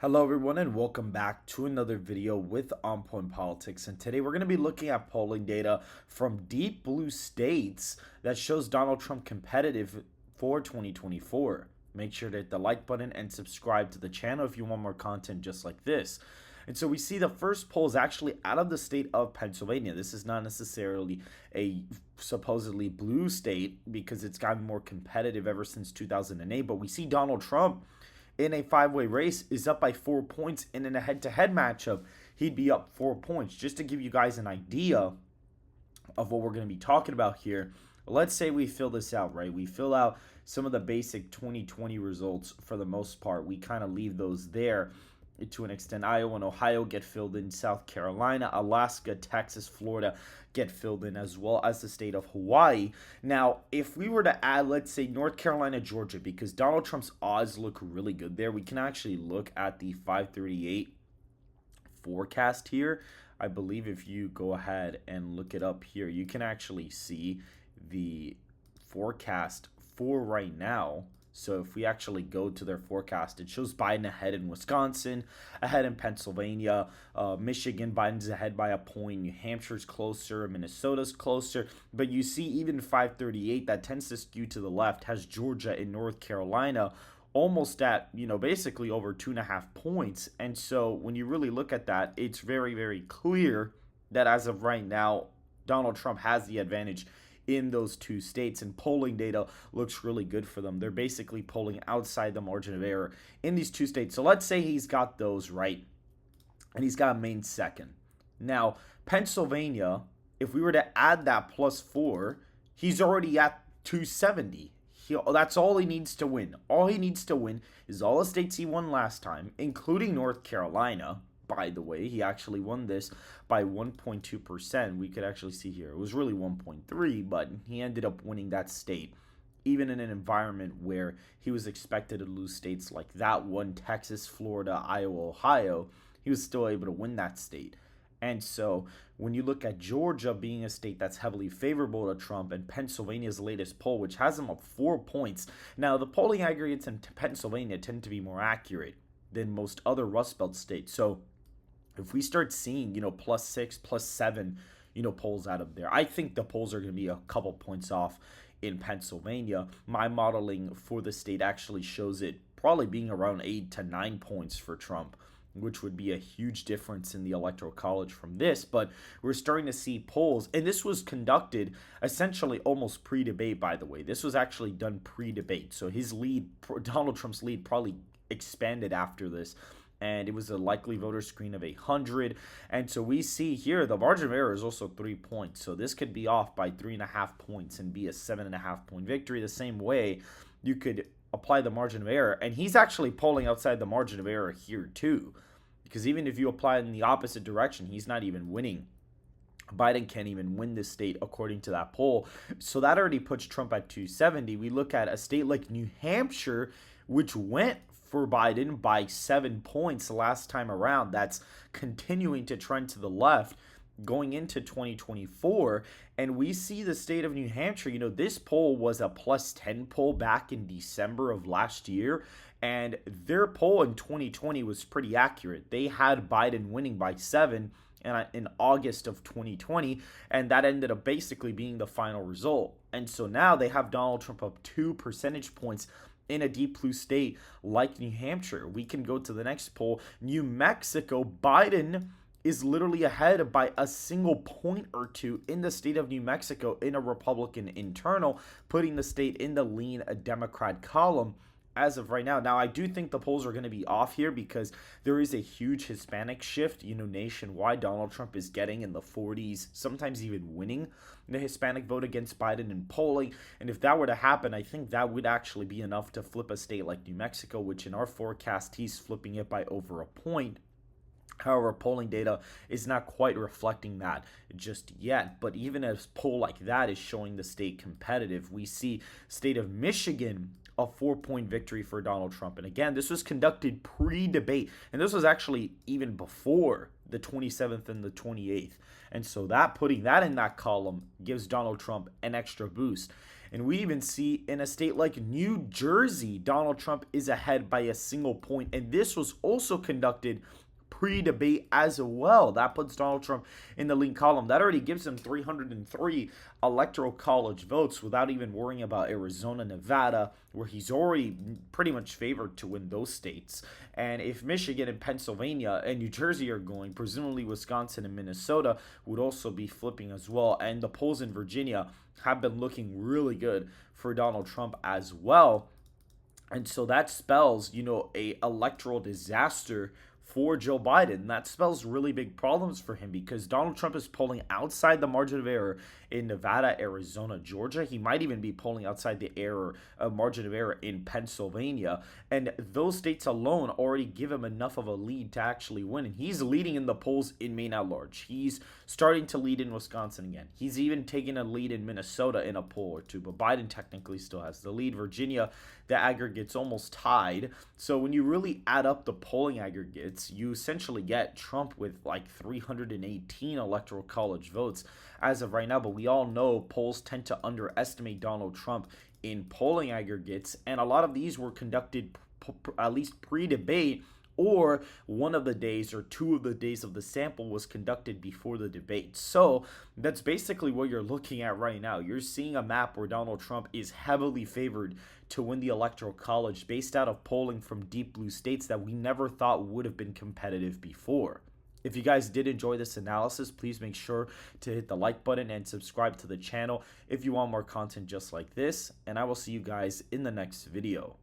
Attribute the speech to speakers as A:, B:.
A: Hello everyone and welcome back to another video with On Point Politics, and today we're going to be looking at polling data from deep blue states that shows Donald Trump competitive for 2024. Make sure to hit the like button and subscribe to the channel if you want more content just like this. And so we see the first poll is actually out of the state of Pennsylvania. This is not necessarily a supposedly blue state because it's gotten more competitive ever since 2008, but we see Donald Trump in a five-way race is up by 4 points, and in a head-to-head matchup he'd be up 4 points. Just to give you guys an idea of what we're going to be talking about here, let's say we fill this out, right? We fill out some of the basic 2020 results. For the most part, we kind of leave those there to an extent. Iowa and Ohio get filled in. South Carolina, Alaska, Texas, Florida get filled in, as well as the state of Hawaii. Now, if we were to add, let's say, North Carolina, Georgia, because Donald Trump's odds look really good there, we can actually look at the 538 forecast here. I believe if you go ahead and look it up here, you can actually see the forecast for right now. So if we actually go to their forecast, it shows Biden ahead in Wisconsin, ahead in Pennsylvania, Michigan, Biden's ahead by a point, New Hampshire's closer, Minnesota's closer. But you see even 538, that tends to skew to the left, has Georgia and North Carolina almost at, basically over 2.5 points. And so when you really look at that, it's very, very clear that as of right now, Donald Trump has the advantage in those two states, and polling data looks really good for them. They're basically polling outside the margin of error in these two states. So let's say he's got those right, and he's got Maine second. Now, Pennsylvania, if we were to add that +4, he's already at 270. That's all he needs to win. All he needs to win is all the states he won last time, including North Carolina. By the way, he actually won this by 1.2%. We could actually see here. It was really 1.3, but he ended up winning that state, even in an environment where he was expected to lose states like that one, Texas, Florida, Iowa, Ohio. He was still able to win that state. And so when you look at Georgia being a state that's heavily favorable to Trump, and Pennsylvania's latest poll, which has him up 4 points. Now, the polling aggregates in Pennsylvania tend to be more accurate than most other Rust Belt states. So if we start seeing, +6, +7, polls out of there, I think the polls are going to be a couple points off in Pennsylvania. My modeling for the state actually shows it probably being around 8 to 9 points for Trump, which would be a huge difference in the Electoral College from this. But we're starting to see polls, and this was conducted essentially almost pre-debate, by the way. This was actually done pre-debate. So his lead, Donald Trump's lead, probably expanded after this, and it was a likely voter screen of 100. And so we see here the margin of error is also 3 points. So this could be off by 3.5 points and be a 7.5 point victory. The same way you could apply the margin of error, and he's actually polling outside the margin of error here too, because even if you apply it in the opposite direction, he's not even winning. Biden can't even win this state according to that poll. So that already puts Trump at 270. We look at a state like New Hampshire, which went for Biden by 7 points last time around. That's continuing to trend to the left going into 2024. And we see the state of New Hampshire, this poll was a +10 poll back in December of last year, and their poll in 2020 was pretty accurate. They had Biden winning by 7 in August of 2020, and that ended up basically being the final result. And so now they have Donald Trump up 2 percentage points in a deep blue state like New Hampshire. We can go to the next poll. New Mexico, Biden is literally ahead by a single point or two in the state of New Mexico in a Republican internal, putting the state in the lean Democrat column as of right now. Now, I do think the polls are going to be off here because there is a huge Hispanic shift, nationwide. Donald Trump is getting in the 40s, sometimes even winning the Hispanic vote against Biden in polling. And if that were to happen, I think that would actually be enough to flip a state like New Mexico, which in our forecast, he's flipping it by over a point. However, polling data is not quite reflecting that just yet. But even a poll like that is showing the state competitive. We see state of Michigan, a 4-point victory for Donald Trump. And again, this was conducted pre-debate. And this was actually even before the 27th and the 28th. And so that putting that in that column gives Donald Trump an extra boost. And we even see in a state like New Jersey, Donald Trump is ahead by a single point. And this was also conducted pre-debate as well. That puts Donald Trump in the lead column. That already gives him 303 electoral college votes without even worrying about Arizona, Nevada, where he's already pretty much favored to win those states. And if Michigan and Pennsylvania and New Jersey are going, presumably Wisconsin and Minnesota would also be flipping as well. And the polls in Virginia have been looking really good for Donald Trump as well. And so that spells, a electoral disaster for Joe Biden. That spells really big problems for him because Donald Trump is polling outside the margin of error in Nevada, Arizona, Georgia. He might even be polling outside the margin of error in Pennsylvania. And those states alone already give him enough of a lead to actually win. And he's leading in the polls in Maine at large. He's starting to lead in Wisconsin again. He's even taken a lead in Minnesota in a poll or two. But Biden technically still has the lead. Virginia, the aggregate's almost tied. So when you really add up the polling aggregates, you essentially get Trump with like 318 electoral college votes as of right now. But we all know polls tend to underestimate Donald Trump in polling aggregates, and a lot of these were conducted at least pre-debate, or one of the days or two of the days of the sample was conducted before the debate. So that's basically what you're looking at right now. You're seeing a map where Donald Trump is heavily favored to win the Electoral College based out of polling from deep blue states that we never thought would have been competitive before. If you guys did enjoy this analysis, please make sure to hit the like button and subscribe to the channel if you want more content just like this, and I will see you guys in the next video.